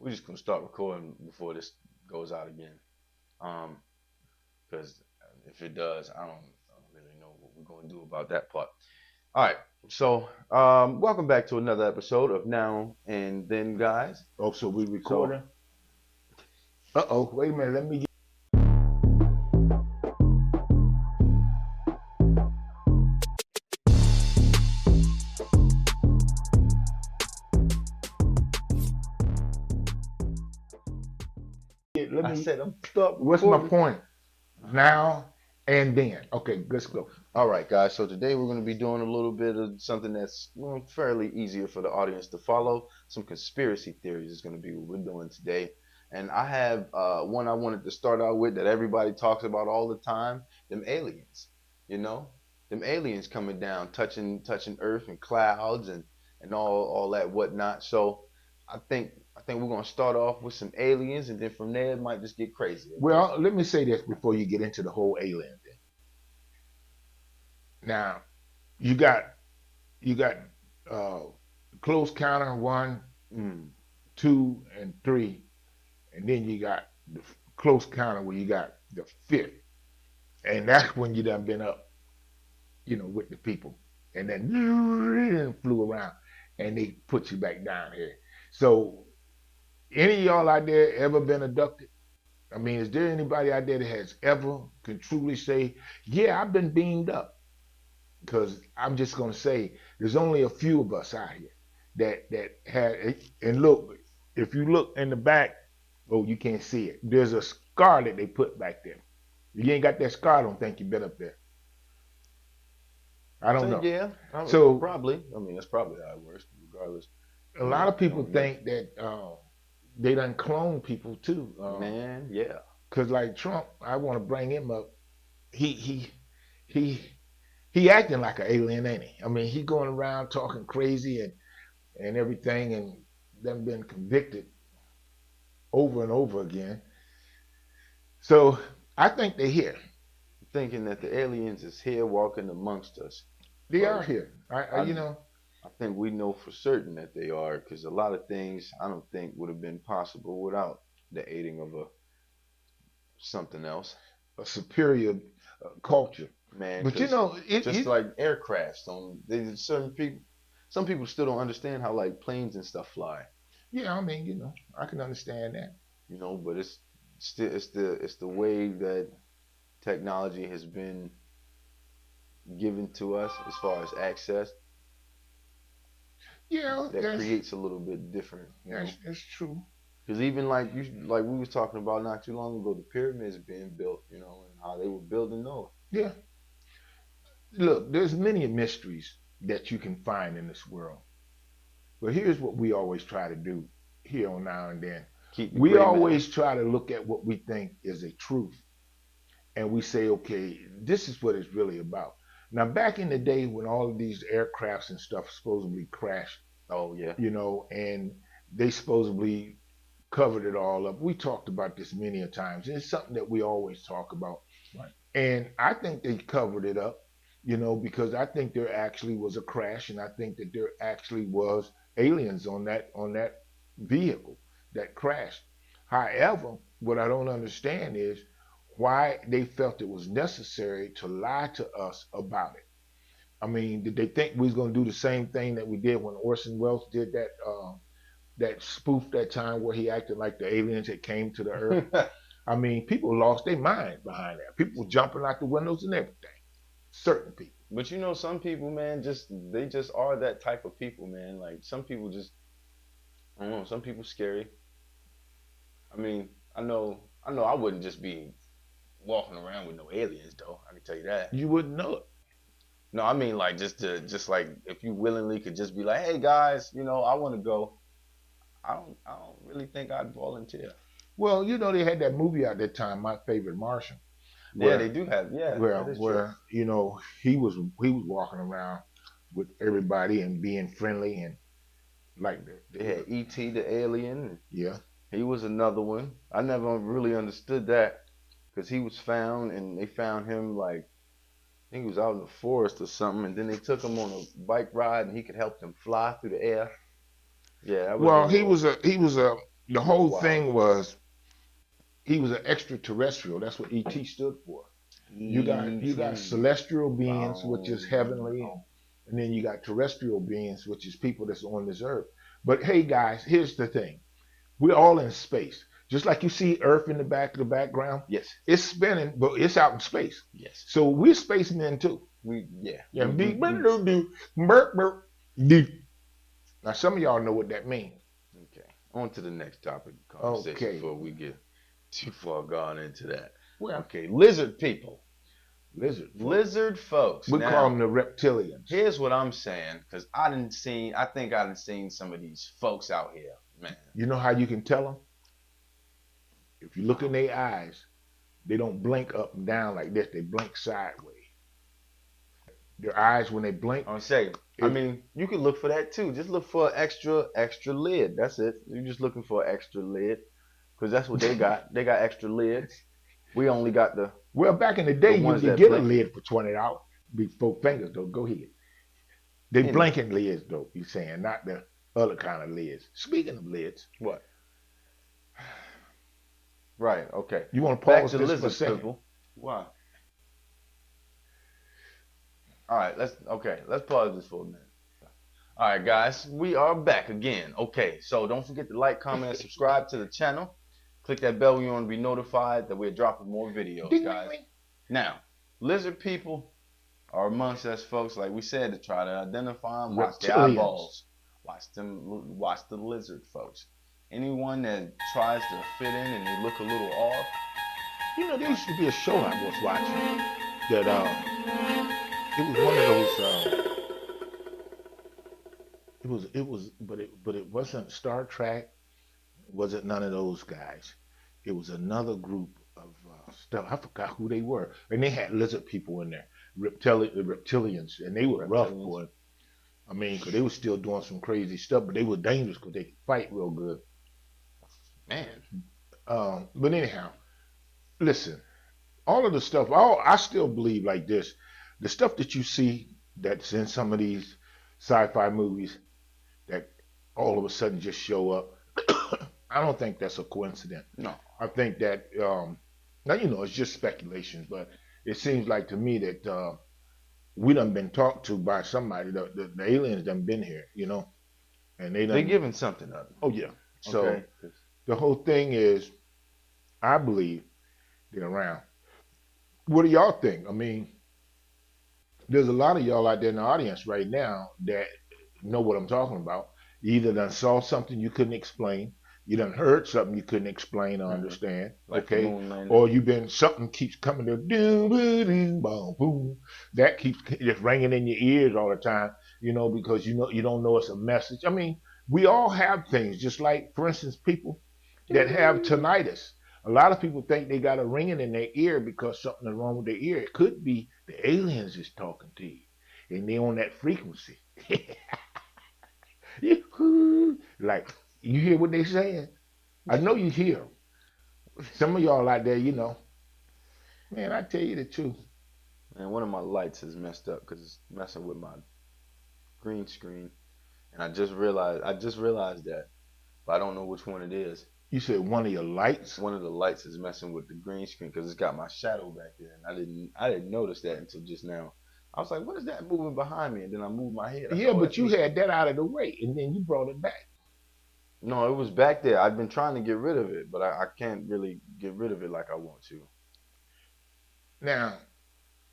we're just gonna start recording before this goes out again. Because if it does, I don't really know what we're gonna do about that part. All right. So, welcome back to another episode of Now and Then, guys. Oh, so we So, recording? Uh-oh, wait a minute. Let I me. said I'm start What's my recording. point? Now and then. Okay, let's go. All right, guys. So today we're going to be doing a little bit of something that's fairly easier for the audience to follow. Some conspiracy theories is going to be what we're doing today. And I have one I wanted to start out with that everybody talks about all the time. Them aliens, you know, them aliens coming down, touching Earth and clouds and all that whatnot. So I think I think we're going to start off with some aliens, and then from there it might just get crazy. Okay. Well, let me say this before you get into the whole alien thing. Now, you got you got uh close counter one, Mm. two, and three, and then you got the close counter where you got the fifth, and that's when you done been up, with the people, and then flew around, and they put you back down here. So, any of y'all out there ever been abducted? I mean, is there anybody out there that has ever can truly say, "Yeah, I've been beamed up"? Because I'm just gonna say, there's only a few of us out here that had. And look, if you look in the back, oh, you can't see it. There's a scar that they put back there. If you ain't got that scar, I don't think you've been up there. I So don't know. yeah, So probably. I mean, that's probably how it works, regardless. a I lot mean, of they people don't make think that they done clone people too. man, yeah. Cause like Trump, I want to bring him up. He he he he acting like an alien, ain't he? I mean, he going around talking crazy and everything, and them been convicted over and over again. So I think they're here. Thinking that the aliens is here walking amongst us, They are but here. I I you know, I think we know for certain that they are, because a lot of things I don't think would have been possible without the aiding of a something else, a superior culture. man. But Because just it like aircrafts, some people still don't understand how like planes and stuff fly, yeah. I mean, I can understand that. but it's still it's the way that technology has been given to us as far as access Yeah, that creates a little bit different. that's true. Because even like we was talking about not too long ago, the pyramids being built, and how they were building those. Yeah. Look, there's many mysteries that you can find in this world. But here's what we always try to do here on Now and Then. Keep the We gray matter. always try to look at what we think is a truth, and we say, okay, this is what it's really about. Now, back in the day when all of these aircrafts and stuff supposedly crashed, Oh yeah. and they supposedly covered it all up, we talked about this many a times. And it's something that we always talk about. Right. And I think they covered it up, because I think there actually was a crash, and I think that there actually was aliens on that vehicle that crashed. However, what I don't understand is why they felt it was necessary to lie to us about it. I mean, did they think we was gonna do the same thing that we did when Orson Welles did that spoof that time where he acted like the aliens had came to the Earth? I mean, people lost their mind behind that. People were jumping out the windows and everything. Certain people. But some people, man, they just are that type of people, man. Like some people just, I don't know. Some people scary. I mean, I know, I wouldn't just be walking around with no aliens, though. I can tell you that. You wouldn't know it. No, I mean like just like if you willingly could just be like, hey guys, I want to go. I don't really think I'd volunteer. Well, they had that movie out that time, My Favorite Martian, Yeah, they where do have. Yeah, where that is true. where he was walking around with everybody and being friendly and like They had E.T. the alien. yeah. He was another one. I never really understood that because he was found and they found him like I think he was out in the forest or something, and then they took him on a bike ride and he could help them fly through the air. Yeah, that was a Well, he little. was a The whole Wow. thing was he was an extraterrestrial. That's what ET stood for. You got E.T. celestial beings, which is Boom. heavenly, and then you got terrestrial beings, which is people that's on this earth. But hey, guys, here's the thing: we're all in space. Just like you see Earth in the back of the background, Yes. it's spinning, but it's out in space. Yes. So we're spacemen too. Yeah. Yeah, now some of y'all know what that means. Okay. On to the next topic of conversation Okay, before we get too far gone into that. well, Okay, lizard people. lizard folk. Lizard folks. We call them Now, the reptilians. here's what I'm saying, because I think I done seen some of these folks out here, man. You know how you can tell them? If you look in their eyes, they don't blink up and down like this. They blink sideways. Their eyes, when they blink, I'm saying, I mean, you can look for that too. Just look for an extra lid. That's it. You're just looking for an extra lid, because that's what they got. They got extra lids. We only got well, back in the the day, you ones could that get a blink. lid for $20. Be 4 fingers though. Go ahead. They And blinking lids though. You saying not the other kind of lids. Speaking of lids, what? Right. Okay. you want to Back pause to this for a lizard second? people. Why? All right. Let's pause this for a minute. All right, guys, we are back again. Okay, so don't forget to like, comment, and subscribe to the channel. Click that bell when you want to be notified that we're dropping more videos, Ding, guys. ding, ding. Now, lizard people are amongst us folks, like we said, to try to identify them, watch their Reptilians. eyeballs, watch the lizard folks. Anyone that tries to fit in and they look a little off. You know, there used to be a show I was watching that it was one of those. But it wasn't Star Trek. It wasn't none of those guys. It was another group of stuff. I forgot who they were, and they had lizard people in there, reptilians, and they were rough, Reptilians. boy. I mean, 'cause they were still doing some crazy stuff, but they were dangerous 'cause they could fight real good. Man, But anyhow, listen, all of the stuff. I still believe like this: the stuff that you see that's in some of these sci-fi movies that all of a sudden just show up. I don't think that's a coincidence. no. I think that now it's just speculation, but it seems like to me that we done been talked to by somebody. The aliens done been here, and they They're done. giving something up. Oh yeah. So Okay. the whole thing is, I believe they're around. What do y'all think? I mean, there's a lot of y'all out there in the audience right now that know what I'm talking about. You either done saw something you couldn't explain, you done heard something you couldn't explain or Mhm. understand, Like the okay? moon landing. Or you've been something keeps coming to do boom boom, that keeps just ringing in your ears all the time, because you don't know it's a message. I mean, we all have things, just like for instance, people that have tinnitus. A lot of people think they got a ringing in their ear because something is wrong with their ear. It could be the aliens is talking to you, and they on that frequency. Like you hear what they saying? I know you hear 'em. Some of y'all out there, man. I tell you the truth. And one of my lights is messed up because it's messing with my green screen. And I just realized that, but I don't know which one it is. You said one of your lights. One of the lights is messing with the green screen because it's got my shadow back there, and I didn't notice that until just now. I was like, "What is that moving behind me?" And then I moved my head. I said, Yeah, "Oh, but that's you me." had that out of the way, and then you brought it back. No, it was back there. I've been trying to get rid of it, but I can't really get rid of it like I want to. Now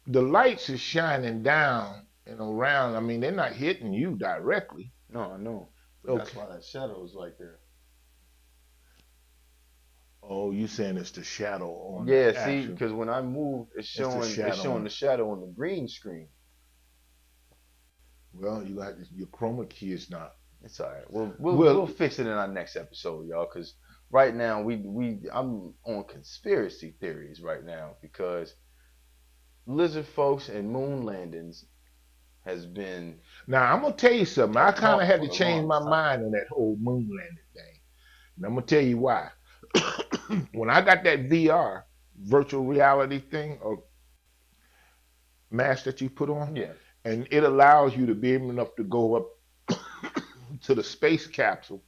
the lights is shining down and around. I mean, they're not hitting you directly. No, I know, but that's Okay. why that shadow is right there. Oh, you saying it's the shadow on Yeah, the see, actual? because when I moved, It's the it's shadow showing on. the shadow on the green screen. Well, you got your chroma key is not. It's all right. We'll Well, fix it in our next episode, y'all. Because right now I'm on conspiracy theories right now because lizard folks and moon landings has been now I'm gonna tell you something. a I kind of talk had for to the change my longest time. mind on that whole moon landing thing, and I'm gonna tell you why. When I got that VR, virtual reality thing or mask that you put on, Yeah, and it allows you to be able enough to go up to the space capsule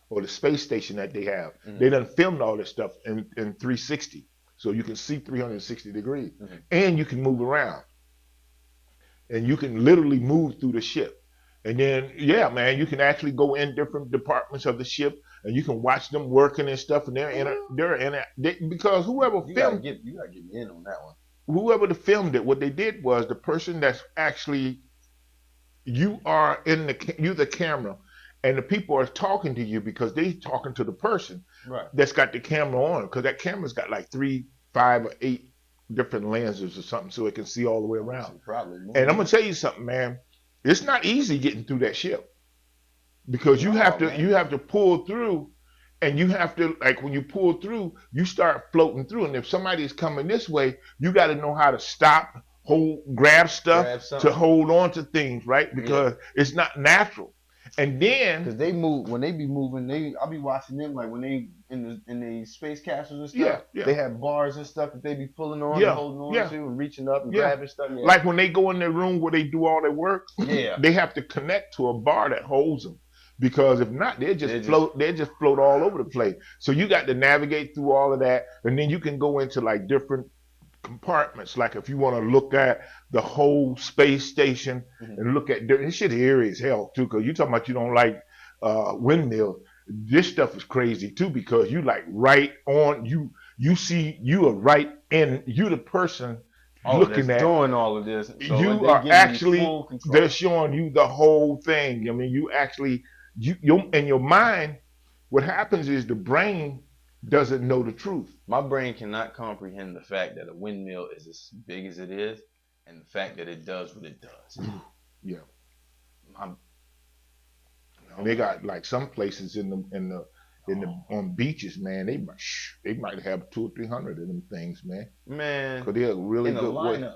or the space station that they have. Mhm. They done filmed all this stuff in 360, so you can see 360 degrees, Mhm. and you can move around, and you can literally move through the ship. And then, yeah, man, you can actually go in different departments of the ship, and you can watch them working and stuff. And because You gotta get me in on that one. whoever filmed it, what they did was the person that's actually you're the camera, and the people are talking to you because they talking to the person Right. that's got the camera on, because that camera's got like 3, 5, or 8 different lenses or something, so it can see all the way around. Probably more. And I'm gonna tell you something, man. It's not easy getting through that ship because No, man. you have to pull through, and you have to, like, when you pull through, you start floating through, and if somebody's coming this way, you got to know how to stop, grab stuff Grab to something. hold on to things, right? Because it's not natural. And then Because they move when they be moving, I'll be watching them like when they in the space capsules and stuff. yeah, They have bars and stuff that they be pulling on and yeah, holding on yeah, to and reaching up and yeah. grabbing stuff. Yeah. Like when they go in their room where they do all their work, Yeah. they have to connect to a bar that holds them. Because if not, they They just- float all over the place. So you got to navigate through all of that, and then you can go into like different compartments. Like if you want to look at the whole space station and look at this shit eerie as hell too. Because you talking about you don't like windmills. This stuff is crazy too because you like right on you see you are right in you the person looking at doing all of this. So you they are give actually full control. they're showing you the whole thing. I mean, you actually you in your mind. What happens is the brain doesn't know the truth. My brain cannot comprehend the fact that a windmill is as big as it is, and the fact that it does what it does. Yeah. My, And they got like some places in the on beaches, man. They might have 200 or 300 of them things, man. man, Because they're a really in a good way. lineup,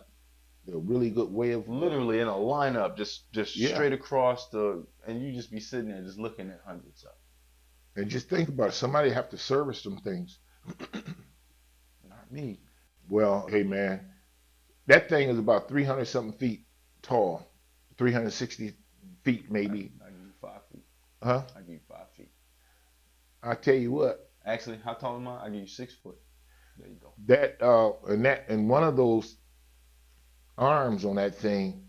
They're a really good way of literally in a lineup, just Yeah. straight across and you just be sitting there just looking at hundreds of. And just think about it. Somebody have to service them things. Not me. Well, hey man, that thing is about 300 something feet tall, 360 feet maybe. I give you 5 feet. Huh? I give you 5 feet. I tell you what, Actually, how tall am I? I give you 6 foot. There you go. and one of those arms on that thing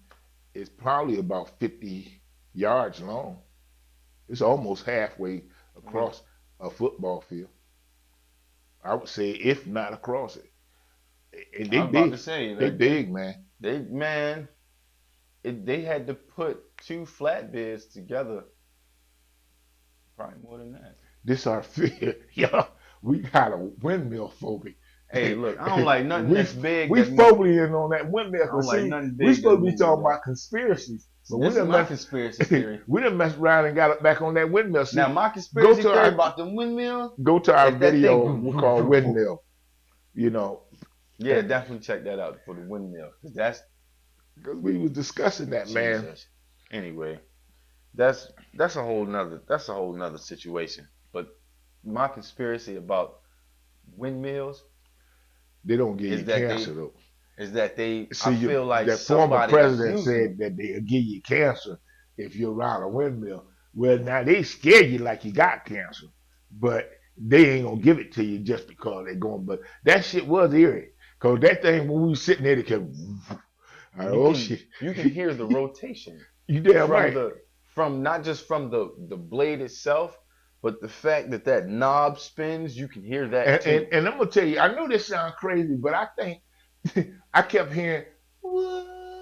is probably about 50 yards long. It's almost halfway across a football field. I would say, if not across it. And they I'm big. about to say They big, man. They had to put 2 flatbeds together. Probably more than that. This our fear. Yeah, we got a windmill phobia. Hey, look, I don't like nothing that's big. We that moves. phobiaing on that windmill. I don't like nothing big. We supposed to that be moves, talking though. about conspiracies. But This we is my conspiracy theory. we done messed around and got back on that windmill. See, Now, my conspiracy theory our- about the windmill. go to our If that video thing- we call windmill. You know, Yeah, definitely check that out for the windmill. Because that's because we was discussing that, man. Jesus. Anyway, that's a whole nother situation. But my conspiracy about windmills They don't give Is you that cancer though. is that I See, feel like that former somebody president that's using said that they'll give you cancer if you're around a windmill. Well, now they scare you like you got cancer, but they ain't gonna give it to you just because they're going. But that shit was eerie, cause that thing when we was sitting there, it kept. Shit! You can hear the rotation. You damn from right. From not just from the blade itself, but the fact that knob spins, you can hear that too. And I'm gonna tell you, I know this sounds crazy, but I think I kept hearing.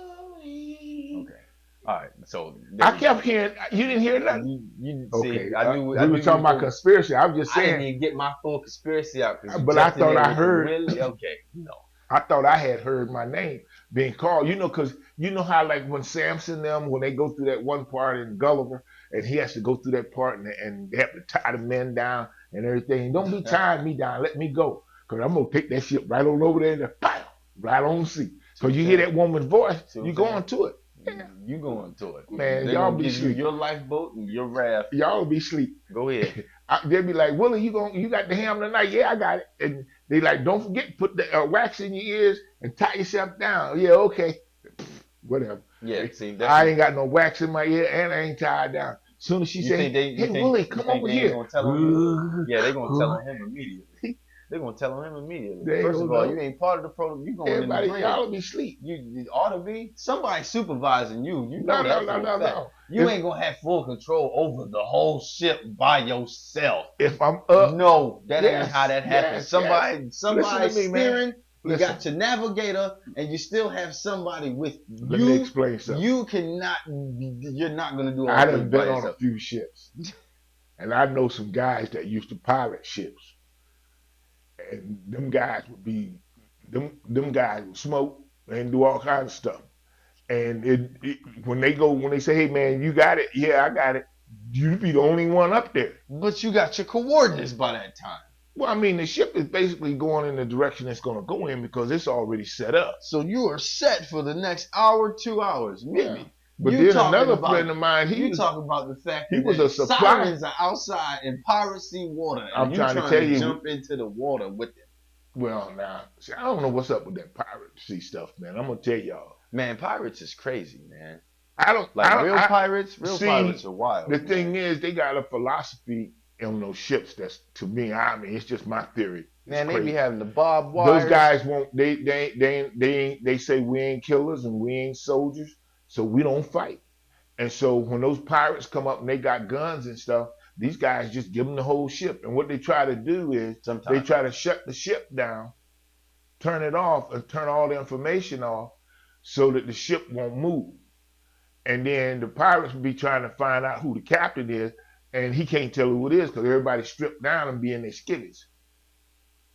Okay. All right. So I kept hearing. You didn't hear that? You Okay. see, I knew we were talking about conspiracy. I was just I didn't saying. even get my full conspiracy out. But I thought I heard. Really? Okay. No. I thought I had heard my name being called. You know, because you know how like when Samson when they go through that one part in Gulliver, and he has to go through that part, and they have to tie the men down and everything. Don't be tying me down. Let me go, because I'm gonna take that shit right on over there and right on the sea. Because you hear that woman's voice, you going to it. You going to it, Man, they y'all gonna be give you sleep. your lifeboat and your raft. Y'all be sleep. Go ahead. They'll be like, Willie, you got the ham tonight? Yeah, I got it. And they like, don't forget, put the wax in your ears and tie yourself down. Yeah, okay. Whatever. Yeah, see, I ain't got no wax in my ear and I ain't tied down. Soon as she You think say, they "Hey Willie, come over they ain't here," gonna tell him? Yeah, they gonna tell him immediately. They gonna tell him immediately. they ain't First gonna of all, you know. ain't part of the program. You going in the Everybody, bridge. y'all will be asleep. You ought to be somebody supervising you. You No, know no, that no, for a no, fact. no. You ain't gonna have full control over the whole ship by yourself. If I'm up, No, that ain't how yes, that happens. yes, yes. Listen Somebody to me, man. steering. You Listen, got your navigator, and you still have somebody with let me you. explain something. You cannot. You're not gonna do all I things done by been on a yourself. few ships, and I know some guys that used to pilot ships, and them guys would be, them guys would smoke and do all kinds of stuff. And when they say, "Hey man, you got it," yeah, I got it. You be the only one up there. But you got your coordinates by that time. Well, I mean, the ship is basically going in the direction it's going to go in because it's already set up. So you are set for the next hour, 2 hours, Yeah. maybe. But You then talking another about friend of mine, you talking about the fact he was that a supply. sirens are outside in piracy water, I'm and you trying to trying tell to you. jump into the water with it. Well, now, see, I don't know what's up with that piracy stuff, man. I'm gonna tell y'all. Man, pirates is crazy, man. I don't. Like real See, pirates are wild. the Man. thing is, they got a philosophy on those ships that's, to me, I mean, it's just my theory. Man, they Crazy. be having the barbed Those wires. guys won't. They say we ain't killers and we ain't soldiers, so we don't fight. And so when those pirates come up and they got guns and stuff, these guys just give them the whole ship. And what they try to do is they try to shut the ship down, turn it off, and turn all the information off so that the ship won't move. And then the pirates will be trying to find out who the captain is, and he can't tell who it is because everybody's stripped down and be in their skivvies.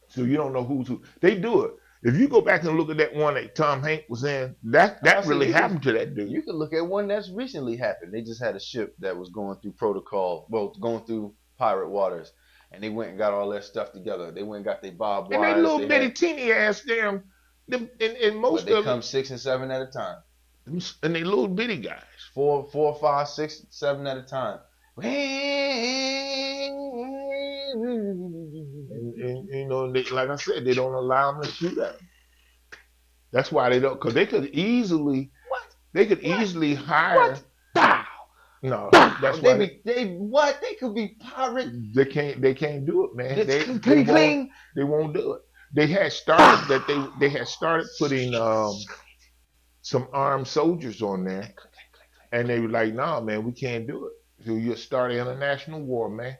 So you don't know who's who. They do it. If you go back and look at that one that Tom Hanks was in, that really happened to that dude. You can look at one that's recently happened. They just had a ship that was going through protocol, well, going through pirate waters, and they went and got all their stuff together. They went and got their barbed And wires. they little bitty teeny ass damn, and most but they of come 6 and 7 at a time. And they little bitty guys. 4, 5, 6, 7 at a time. And you know, like I said, they don't allow them to shoot at them. That's why they don't, because they could easily, easily hire. What? No, that's why they could be pirates. They can't do it, man. They won't do it. They had started putting some armed soldiers on there, and they were like, "Nah, man, we can't do it. So you'll start an international war, man."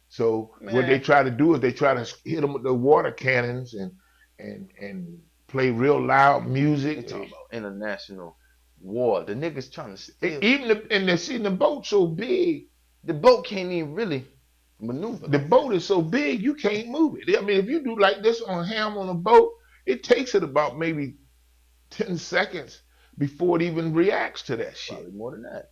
So what they try to do is they try to hit them with the water cannons and play real loud music. They talking about international war. The niggas trying to steal. Even the boat so big. The boat can't even really maneuver. The boat is so big you can't move it. I mean, if you do like this on a ham on a boat, it takes it about maybe 10 seconds before it even reacts to that shit. Probably more than that.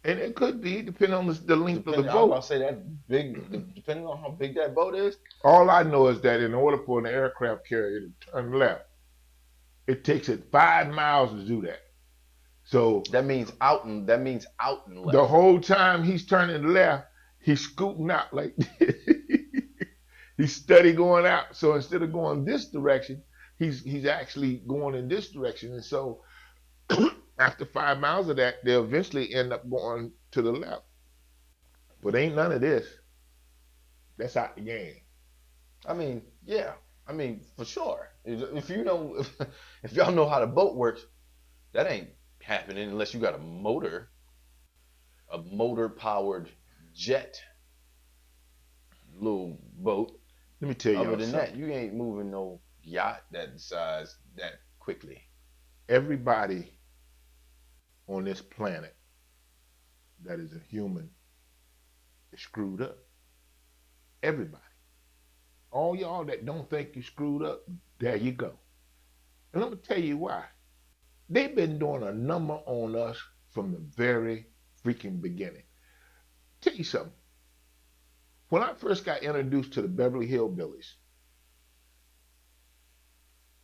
And it could be, depending on the length of the boat. I'll say that big, depending on how big that boat is. All I know is that in order for an aircraft carrier to turn left, it takes it 5 miles to do that. So that means out and left. The whole time he's turning left, he's scooting out like this. He's steady going out. So instead of going this direction, he's actually going in this direction. And so after 5 miles of that, they'll eventually end up going to the left. But ain't none of this. That's out the game. I mean, yeah. I mean, for sure. If y'all know how the boat works, that ain't happening unless you got a motor powered jet little boat. Let me tell you. Other than that, you ain't moving no yacht that size that quickly. Everybody on this planet that is a human is screwed up. Everybody. All y'all that don't think you screwed up, there you go. And I'm gonna tell you why. They've been doing a number on us from the very freaking beginning. Tell you something. When I first got introduced to the Beverly Hillbillies,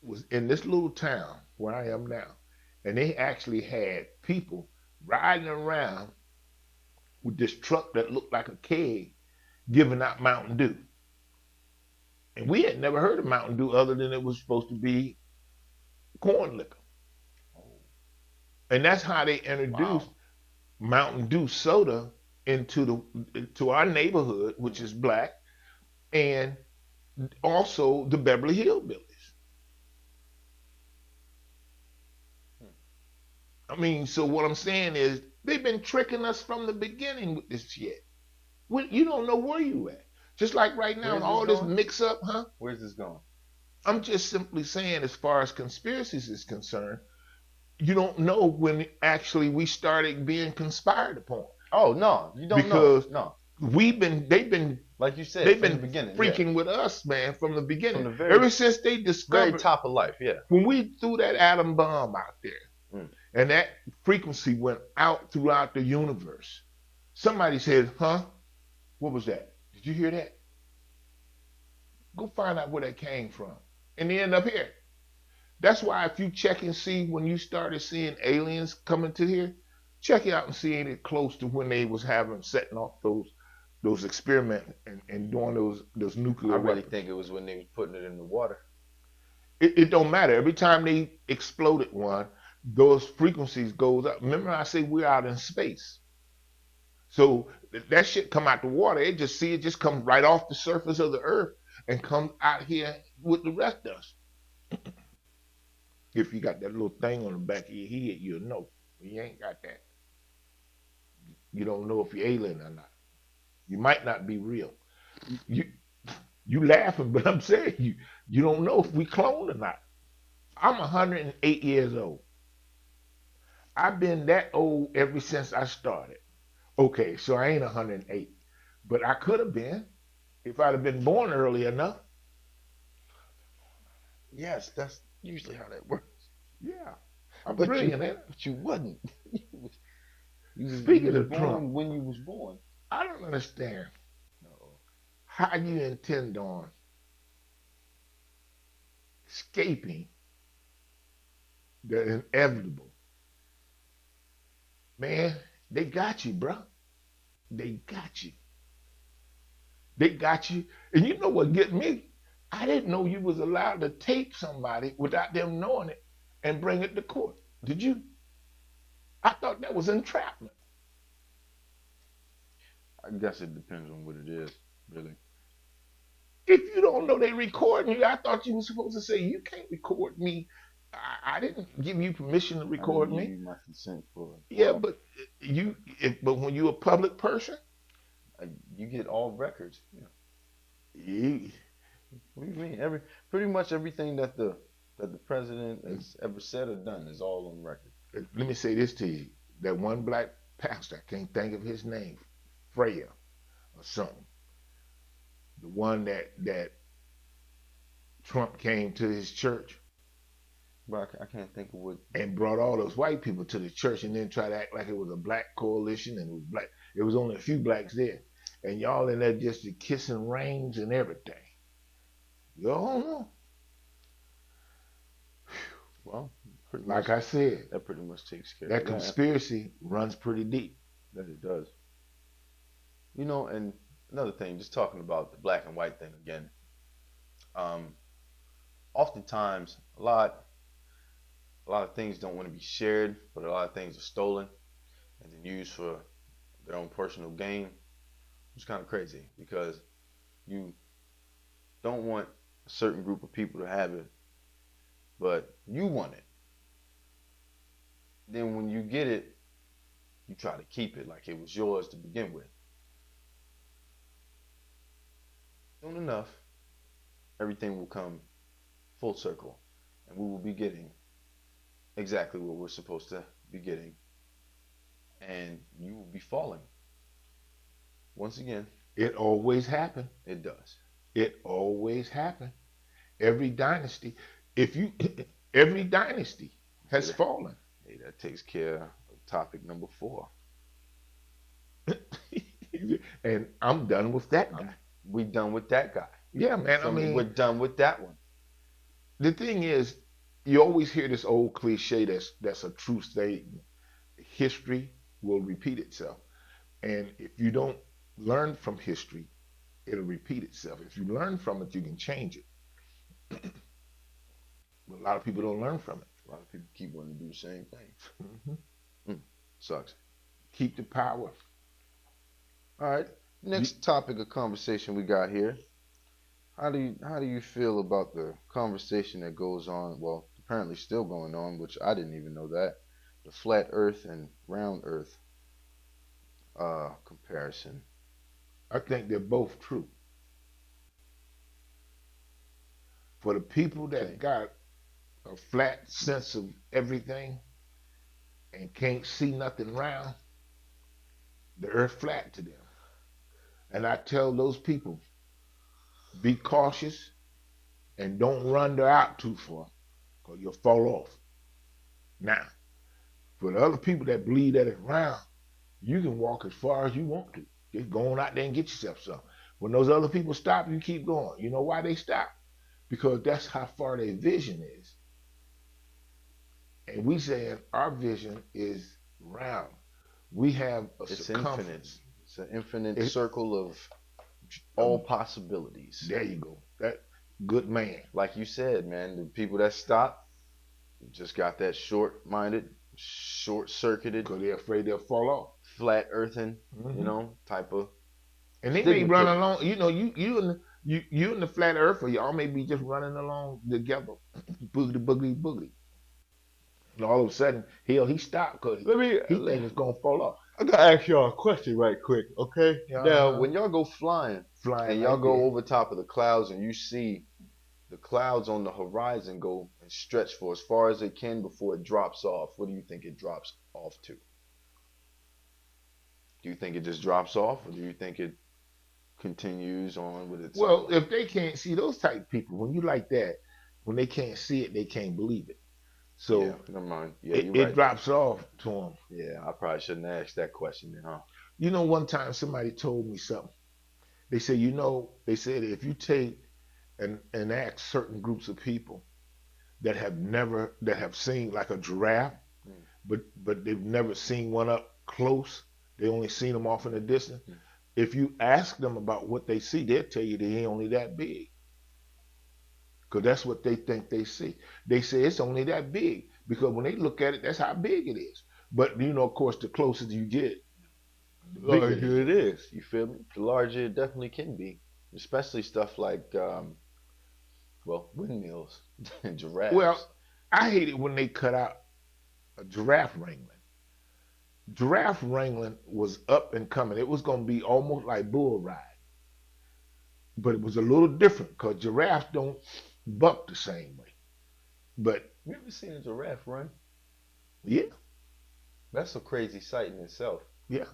it was in this little town where I am now, and they actually had people riding around with this truck that looked like a keg giving out Mountain Dew. And we had never heard of Mountain Dew other than it was supposed to be corn liquor. And that's how they introduced Mountain Dew soda to our neighborhood, which is black, and also the Beverly Hillbillies. Hmm. I mean, so what I'm saying is they've been tricking us from the beginning with this shit. You don't know where you at. Just like right now, Where's this all this going? mix up, huh? Where's this going? I'm just simply saying, as far as conspiracies is concerned, you don't know when actually we started being conspired upon Oh no, you don't know. because No, we've been like you said they've from the been beginning. Yeah, freaking with us, man, from the from beginning. the very Ever since they very discovered top of life. Yeah. when we threw that atom bomb out there Mm. and that frequency went out throughout the universe, somebody said, "Huh? What was that? Did you hear that? Go find out where that came from." And they end up here. That's why if you check and see when you started seeing aliens coming to here, check it out and see ain't it close to when they was having setting off those experiments and doing those I nuclear really weapons. think it was when they was putting it in the water. It don't matter. Every time they exploded one, those frequencies goes up. Remember I say we're out in space. So that shit come out the water. It just comes right off the surface of the earth and comes out here with the rest of us. If you got that little thing on the back of your head, you'll know. When you ain't got that, you don't know if you're alien or not. You might not be real. You you laughing, but I'm saying you don't know if we cloned or not. I'm 108 years old. I've been that old ever since I started. Okay, so I ain't 108, but I could have been if I'd have been born early enough. Yes, that's usually how that works. Yeah, I'm But you, brilliant, ain't I? but you wasn't. You Speaking was of Trump, born when you was born. I don't understand No. how you intend on escaping the inevitable. Man, they got you, bro. They got you. They got you. And you know what get me? I didn't know you was allowed to tape somebody without them knowing it and bring it to court. Did you? I thought that was entrapment. I guess it depends on what it is, really. If you don't know they recording you, I thought you were supposed to say you can't record me. I didn't give you permission to I didn't record give me. you my consent for. Yeah, Well, but but when you're a public person, you get all records. Yeah. you, What do you mean? Pretty much everything that the president has ever said or done is all on record. let me say this to you: that one black pastor, I can't think of his name, Freya or something, the one that Trump came to his church But I can't think of what. and brought all those white people to the church and then tried to act like it was a black coalition and it was black. It was only a few blacks there, and y'all in there just kissing rings and everything. You all know. Well, pretty Like much I said, that pretty much takes care that of that. conspiracy runs pretty deep. That it does. And another thing, just talking about the black and white thing again. Um, Oftentimes, a lot of things don't want to be shared, but a lot of things are stolen and then used for their own personal gain. It's kind of crazy because you don't want a certain group of people to have it, but you want it. Then when you get it, you try to keep it like it was yours to begin with. Soon enough, everything will come full circle and we will be getting exactly what we're supposed to be getting, and you will be falling. Once again, It always happened. it does. It always happened. Every dynasty, if you, every dynasty Hey, has fallen. hey, that takes care of topic number 4. And I'm done with that guy. We done with that guy. Yeah, man. I We're mean, done with that one. the thing is, you always hear this old cliche that's a true statement. History will repeat itself. And if you don't learn from history, it'll repeat itself. If you learn from it, you can change it. But a lot of people don't learn from it. A lot of people keep wanting to do the same thing. Mhm. Mm, sucks. Keep the power. All right. You, Next topic of conversation we got here. How do you feel about the conversation that goes on? Well, apparently still going on, which I didn't even know that. The flat Earth and round Earth comparison. I think they're both true. For the people that Okay. got a flat sense of everything and can't see nothing round, the earth flat to them. And I tell those people, be cautious and don't run there out too far because you'll fall off. Now, for the other people that believe that it's round, you can walk as far as you want to. Just go on out there and get yourself some. When those other people stop, you keep going. You know why they stop? Because that's how far their vision is. And we saying our vision is round. We have a It's infinite. circumference. It's an infinite It, circle of all um, possibilities. there you go. That good man. Like you said, man, the people that stop just got that short-minded, short-circuited, Because they're afraid they'll fall off. flat earthen, Hmm. type of And they may run stigmatism. along. You and the flat earther, y'all may be just running along together, boogity boogity boogity. And all of a sudden, hell, he stopped because Let me. he think it's gonna fall off. I gotta ask y'all a question right quick, okay? Now, Uh-huh. when y'all go flying Flying and y'all like go this. over top of the clouds and you see the clouds on the horizon go and stretch for as far as it can before it drops off, what do you think it drops off to? Do you think it just drops off, or do you think it continues on with its Well, if they can't see those type of people, when you like that, when they can't see it, they can't believe it. Yeah, So never mind. Yeah, it, you're it right though. drops off to them. Yeah, I probably shouldn't have asked that question then, huh? You know, one time somebody told me something. They said, they said if you take and ask certain groups of people that have seen like a giraffe, Mm, but they've never seen one up close. They only seen them off in the distance. mm. If you ask them about what they see, they'll tell you they ain't only that big. Because that's what they think they see. They say it's only that big. Because when they look at it, that's how big it is. But of course, the closer you get, the The bigger they larger it get. is, you feel me? The larger it definitely can be, especially stuff like well, windmills and Well, giraffes. I hate it when they cut out a giraffe wrangling. Giraffe wrangling was up and coming. It was going to be almost like bull riding, but it was a little different because giraffes don't buck the same way. But You ever seen a giraffe run? yeah, That's a crazy sight in itself. yeah,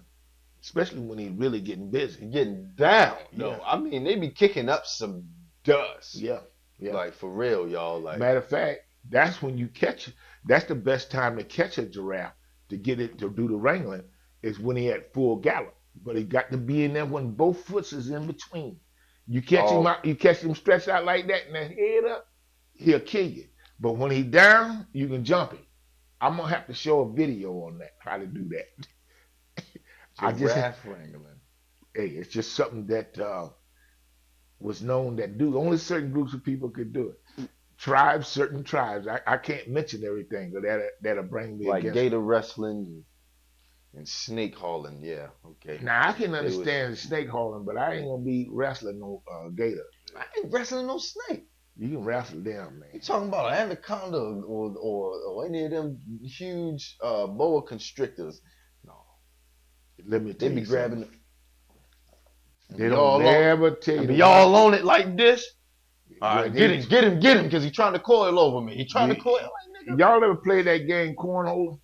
especially when he's really getting busy. You're getting down Yeah, though. I mean, they be kicking up some dust, yeah, yeah. like for real, y'all. Like, Matter of fact, that's when you catch it. That's the best time to catch a giraffe to get it to do the wrangling is when he at full gallop. But he got to be in there when both foots is in between. You catch him oh, out, you catch him stretched out like that and then head up, he'll kill you. But when he down, you can jump him. I'm gonna have to show a video on that, how to do that. I just giraffe wrangling. hey, it's just something that was known that do only certain groups of people could do it. Tribes, certain tribes. I can't mention everything, but that'll bring me Like against them. gator wrestling and snake hauling. Yeah, okay. Now I can They was. understand snake hauling, but I ain't gonna be wrestling no gator. I ain't wrestling no snake. You can wrestle them, You man. talking about an anaconda or any of them huge boa constrictors? No, Let me they tell be you something. grabbing it and They be don't all on never tell you and to be watch. all on it like this. All Well, right, get they, him, get him, get him, because he trying to coil over me. He trying to coil. they, Like, nigga. y'all ever play that game cornhole?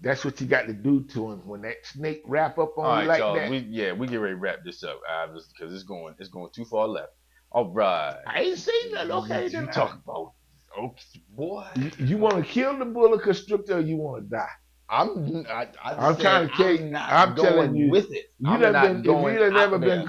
That's what you got to do to him when that snake wrap up All on you right, like y'all. that. We get ready to wrap this up, because it's going too far left. All right. I ain't seen nothing. Okay, You then talk about okay, boy. you want to kill the bullet constrictor or you want to die? I I'm said trying to tell you, I'm not I'm telling going you, with it. you I'm done not been if going you done out never there. been